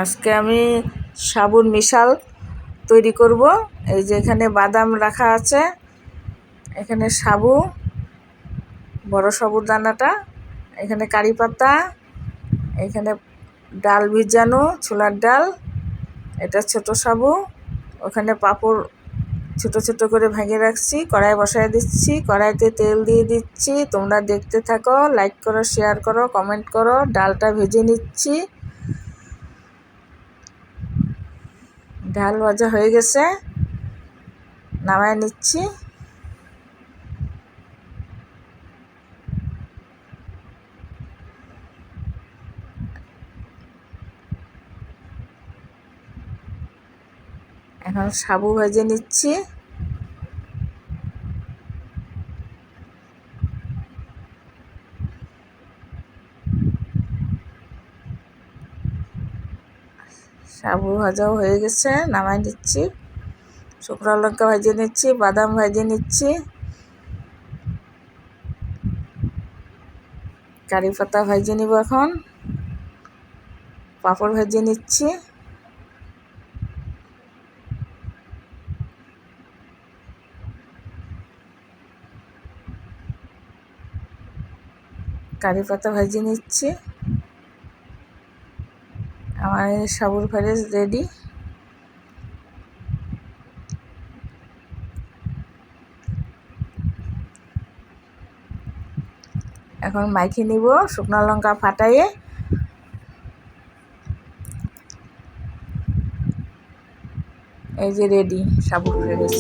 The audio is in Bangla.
আজকে আমি সাবুর মিশাল তৈরি করব। এই যে এখানে বাদাম রাখা আছে, এখানে সাবু, বড় সাবুর দানাটা, এখানে কারি পাতা, এখানে ডাল ভিজানো ছোলার ডাল, এটা ছোট সাবু, ওখানে পাঁপড় ছোট ছোট করে ভেঙে রাখছি, কড়াই বসায় দিচ্ছি, কড়াইতে তেল দিয়ে দিচ্ছি। তোমরা দেখতে থাকো, লাইক করো, শেয়ার করো, কমেন্ট করো। ডালটা ভেজে নিচ্ছি, ডাল ভাজা হয়ে গেছে, নামায় নিচ্ছি। এখন সাবু ভেজে নিচ্ছি। সাবু ভাজাও হয়ে গেছে, নামাই নিচ্ছি। শুকনো লঙ্কা ভেজে নিচ্ছি, বাদাম ভেজে নিচ্ছি, কারি পাতা ভেজে নিব। এখন পাঁপড় ভেজে নিচ্ছি, কারি পাতা ভেজে নিচ্ছি। আমার সাবুর ফ্রাইস রেডি। এখন মাইখে নিব শুকনো লঙ্কা ফাটাইয়ে। এই যে রেডি সাবুর ফ্রাইস।